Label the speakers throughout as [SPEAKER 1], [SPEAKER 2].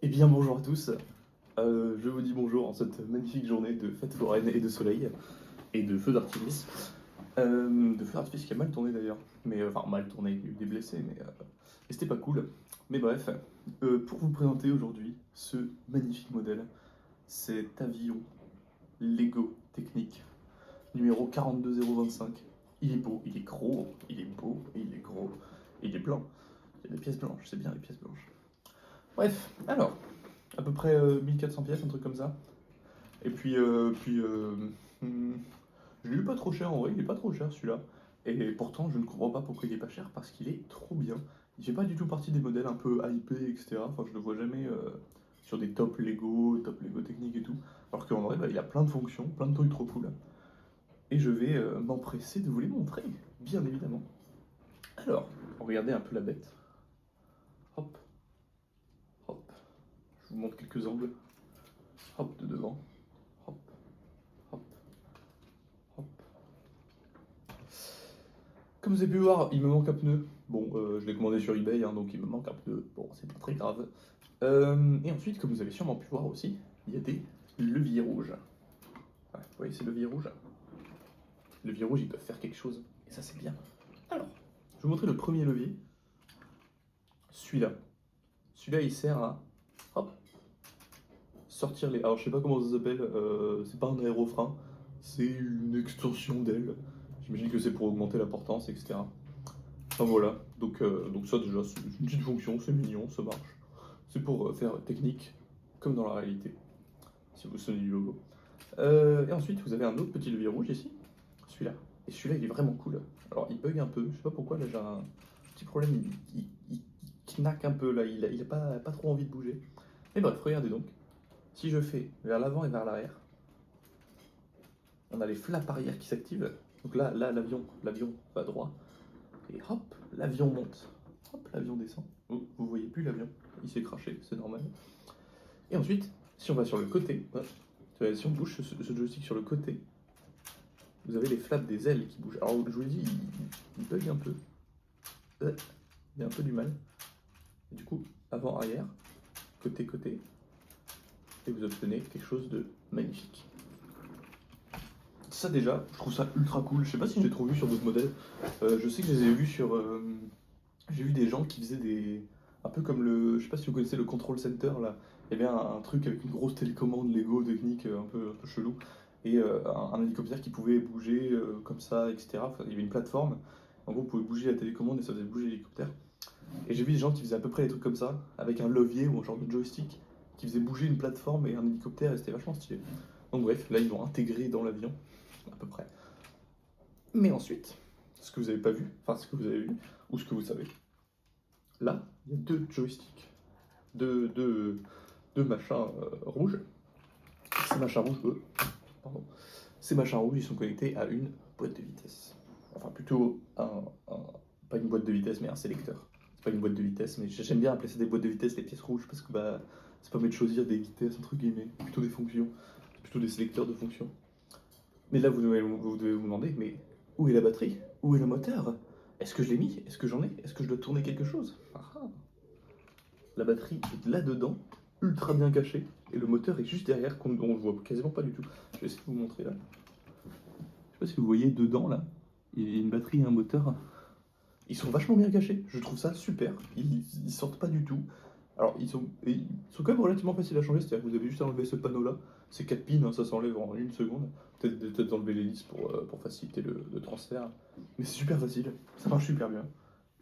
[SPEAKER 1] bien bonjour à tous, je vous dis bonjour en cette magnifique journée de fête foraine et de soleil et de feux d'artifice. De feux d'artifice qui a mal tourné d'ailleurs, mais enfin mal tourné, il y a eu des blessés, mais c'était pas cool. Mais bref, pour vous présenter aujourd'hui ce magnifique modèle, cet avion Lego Technic numéro 42025. Il est beau, il est gros, il est beau, et il est gros, et il est blanc. Il y a des pièces blanches, c'est bien les pièces blanches. Bref, alors, à peu près 1400 pièces, un truc comme ça. Et hmm, je l'ai eu pas trop cher en vrai, il est pas trop cher celui-là. Et pourtant, je ne comprends pas pourquoi il est pas cher, parce qu'il est trop bien. Il fait pas du tout partie des modèles un peu hypés, etc. Enfin, je le vois jamais sur des top Lego techniques et tout. Alors qu'en vrai, bah, il a plein de fonctions, plein de trucs trop cool. Et je vais m'empresser de vous les montrer, bien évidemment. Alors, regardez un peu la bête. Hop, hop. Je vous montre quelques angles. Hop, de devant. Hop, hop, hop. Comme vous avez pu voir, il me manque un pneu. Bon, je l'ai commandé sur eBay, hein, donc il me manque un pneu. Bon, c'est pas très grave. Et ensuite, comme vous avez sûrement pu voir aussi, il y a des leviers rouges. Ouais, vous voyez ces leviers rouges? Les leviers rouges, ils peuvent faire quelque chose. Et ça, c'est bien. Alors, je vais vous montrer le premier levier. Celui-là. Celui-là, il sert à hop, sortir les. Alors, je sais pas comment ça s'appelle. C'est pas un aérofrein. C'est une extension d'aile. J'imagine que c'est pour augmenter la portance, etc. Enfin voilà, donc ça déjà c'est une petite fonction, c'est mignon, ça marche. C'est pour faire technique, comme dans la réalité, si vous sonnez du logo. Et ensuite vous avez un autre petit levier rouge ici, celui-là. Et celui-là il est vraiment cool. Alors il bug un peu, je sais pas pourquoi, là j'ai un petit problème, il knack un peu là, il a pas trop envie de bouger. Mais bref, regardez donc, si je fais vers l'avant et vers l'arrière, on a les flaps arrière qui s'activent. Donc là l'avion va droit. Et hop, l'avion monte. Hop, l'avion descend. Vous voyez plus l'avion. Il s'est craché, c'est normal. Et ensuite, si on va sur le côté, hop, si on bouge ce joystick sur le côté, vous avez les flaps des ailes qui bougent. Alors je vous l'ai dit, il bug un peu. Il a un peu du mal. Et du coup, avant-arrière, côté-côté, et vous obtenez quelque chose de magnifique. Ça déjà, je trouve ça ultra cool. Je sais pas si j'ai trop vu sur d'autres modèles. Je sais que je les ai vus sur. J'ai vu des gens qui faisaient des. Un peu comme le. Je sais pas si vous connaissez le Control Center là. Il y avait un truc avec une grosse télécommande Lego technique un peu chelou. Et un hélicoptère qui pouvait bouger comme ça, etc. Enfin, il y avait une plateforme. En gros, vous pouvez bouger la télécommande et ça faisait bouger l'hélicoptère. Et j'ai vu des gens qui faisaient à peu près des trucs comme ça, avec un levier ou un genre de joystick, qui faisait bouger une plateforme et un hélicoptère et c'était vachement stylé. Donc bref, là ils l'ont intégré dans l'avion, à peu près. Mais ensuite, ce que vous n'avez pas vu, enfin ce que vous avez vu, ou ce que vous savez, là, il y a deux joysticks, deux machins rouges. Ces machins rouges, pardon, ces machins rouges, ils sont connectés à une boîte de vitesse. Enfin, plutôt pas une boîte de vitesse, mais un sélecteur. C'est pas une boîte de vitesse, mais j'aime bien appeler ça des boîtes de vitesse, les pièces rouges, parce que bah, ça permet de choisir des vitesses, entre guillemets, plutôt des fonctions, plutôt des sélecteurs de fonctions. Mais là, vous devez vous demander, mais où est la batterie? Où est le moteur? Est-ce que je l'ai mis? Est-ce que j'en ai? Est-ce que je dois tourner quelque chose? Ah ah. La batterie est là-dedans, ultra bien cachée, et le moteur est juste derrière, qu'on ne voit quasiment pas du tout. Je vais essayer de vous montrer là. Je sais pas si vous voyez dedans là, il y a une batterie et un moteur. Ils sont vachement bien cachés, je trouve ça super. Ils sortent pas du tout. Alors ils sont quand même relativement faciles à changer, c'est-à-dire que vous avez juste à enlever ce panneau là. C'est 4 pins, hein, ça s'enlève en une seconde. Peut-être enlever l'hélice pour faciliter le transfert. Mais c'est super facile, ça marche super bien.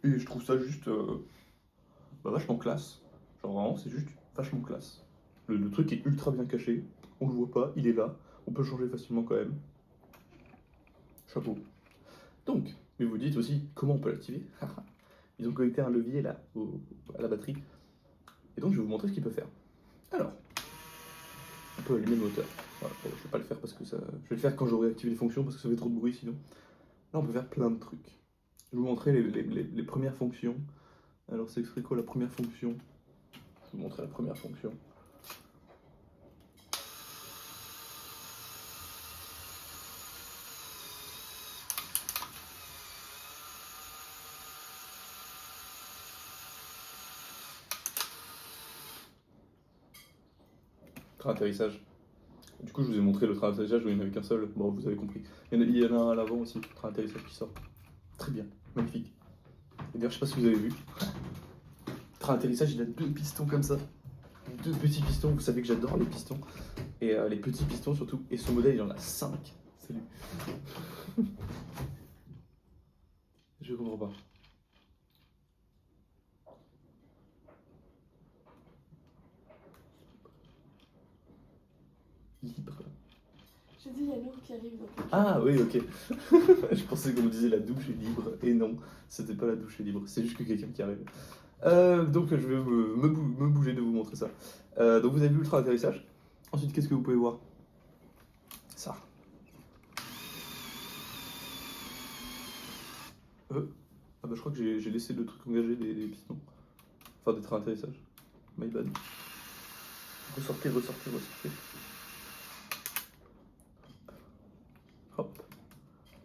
[SPEAKER 1] Et je trouve ça juste bah, vachement classe. Genre vraiment, c'est juste vachement classe. Le truc est ultra bien caché, on le voit pas, il est là. On peut changer facilement quand même. Chapeau. Donc, mais vous dites aussi comment on peut l'activer. Ils ont connecté un levier là à la batterie. Et donc je vais vous montrer ce qu'il peut faire. Alors, on peut allumer le moteur. Voilà, bon, je vais pas le faire parce que ça. Je vais le faire quand j'aurai activé les fonctions parce que ça fait trop de bruit sinon. Là on peut faire plein de trucs. Je vais vous montrer les premières fonctions. Alors c'est serait quoi la première fonction? Je vais vous montrer la première fonction. train d'atterrissage. Du coup, je vous ai montré le train d'atterrissage où il n'y en avait qu'un seul. Bon, vous avez compris. Il y en a un à l'avant aussi, le train d'atterrissage qui sort. Très bien, magnifique. Et d'ailleurs, je sais pas si vous avez vu. Le train d'atterrissage, il a 2 pistons comme ça. 2 petits pistons, vous savez que j'adore les pistons. Et les petits pistons surtout. Et son modèle, il en a 5. Salut. Je comprends pas. Libre.
[SPEAKER 2] J'ai dit, il y a l'eau qui arrive. Donc...
[SPEAKER 1] Ah oui, ok. Je pensais qu'on me disait la douche est libre. Et non, c'était pas la douche est libre. C'est juste que quelqu'un qui arrive. Donc je vais me bouger de vous montrer ça. Donc vous avez vu le train d'atterrissage. Ensuite, qu'est-ce que vous pouvez voir? Ça. Ah bah je crois que j'ai laissé le truc engagé des pistons. Enfin des trains d'atterrissage. My bad. Ressortez. Hop.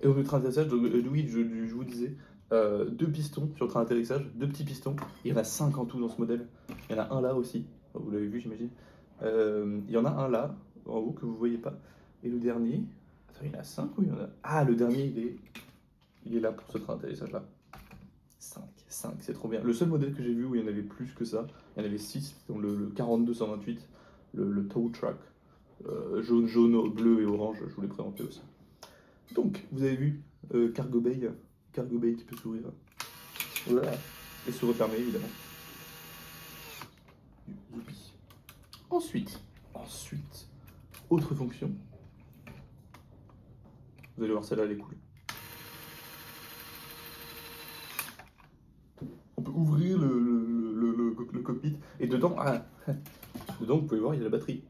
[SPEAKER 1] Et au train d'atterrissage, donc, oui, je vous disais, 2 pistons sur le train d'atterrissage, 2 petits pistons. Il y en a 5 en tout dans ce modèle. Il y en a un là aussi. Vous l'avez vu, j'imagine. Il y en a un là, en haut, que vous voyez pas. Et le dernier. Attends, il y en a 5 ou il y en a. Ah, le dernier, il est là pour ce train d'atterrissage là. 5, c'est trop bien. Le seul modèle que j'ai vu où il y en avait plus que ça, il y en avait 6, dont le 4228, le tow truck, jaune, bleu et orange, je vous l'ai présenté aussi. Donc, vous avez vu Cargo Bay qui peut s'ouvrir. Voilà. Et se refermer évidemment. Youpi. Ensuite, autre fonction. Vous allez voir, celle-là, elle est cool. On peut ouvrir le cockpit et dedans, dedans vous pouvez voir, il y a la batterie.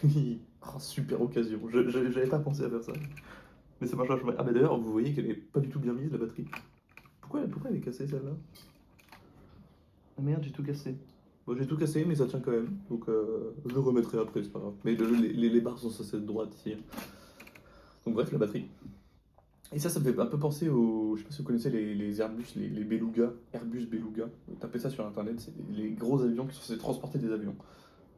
[SPEAKER 1] Oh, super occasion, j'avais pas pensé à faire ça. Mais ça marche vachement. Ah bah d'ailleurs, vous voyez qu'elle est pas du tout bien mise la batterie. Pourquoi elle est cassée celle-là? Ah merde, j'ai tout cassé. Bon, j'ai tout cassé, mais ça tient quand même. Donc je le remettrai après, c'est pas grave. Mais les barres sont censées être droites ici. Donc bref, la batterie. Et ça me fait un peu penser aux. Je sais pas si vous connaissez les Airbus, les Beluga, Airbus Beluga. Vous tapez ça sur internet, c'est les gros avions qui sont censés transporter des avions.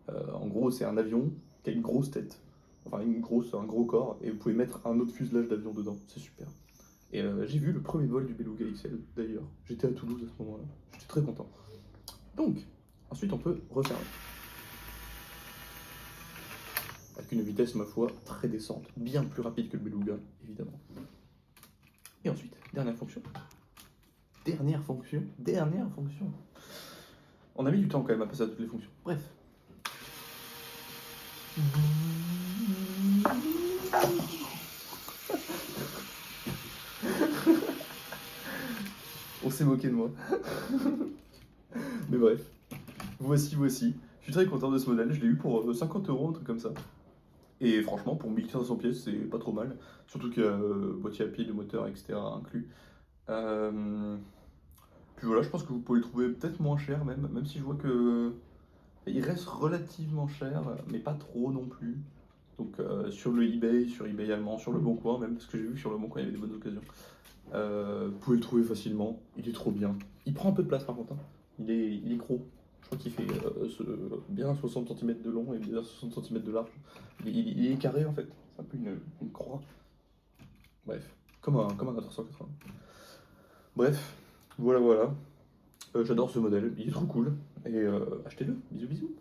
[SPEAKER 1] En gros, c'est un avion qui a une grosse tête, enfin un gros corps, et vous pouvez mettre un autre fuselage d'avion dedans, c'est super. Et j'ai vu le premier vol du Beluga XL d'ailleurs, j'étais à Toulouse à ce moment-là, j'étais très content. Donc, ensuite on peut refermer. Avec une vitesse, ma foi, très descente, bien plus rapide que le Beluga, évidemment. Et ensuite, dernière fonction. On a mis du temps quand même à passer à toutes les fonctions. Bref. On s'est moqué de moi. Mais bref. Voici. Je suis très content de ce modèle. Je l'ai eu pour 50 €, un truc comme ça. Et franchement, pour 1500 pièces, c'est pas trop mal. Surtout qu'il y a boîtier à pied, moteur, etc. inclus. Puis voilà, je pense que vous pouvez le trouver peut-être moins cher même si je vois que il reste relativement cher, mais pas trop non plus. Donc sur eBay allemand, sur le Bon Coin même, parce que j'ai vu que sur le Bon Coin il y avait des bonnes occasions. Vous pouvez le trouver facilement, il est trop bien. Il prend un peu de place par contre, hein. Il est gros. Je crois qu'il fait bien 60 cm de long et bien 60 cm de large. Il est carré en fait, c'est un peu une croix. Bref, comme un A380. Bref, voilà. J'adore ce modèle, il est trop cool. Et achetez-le, bisous.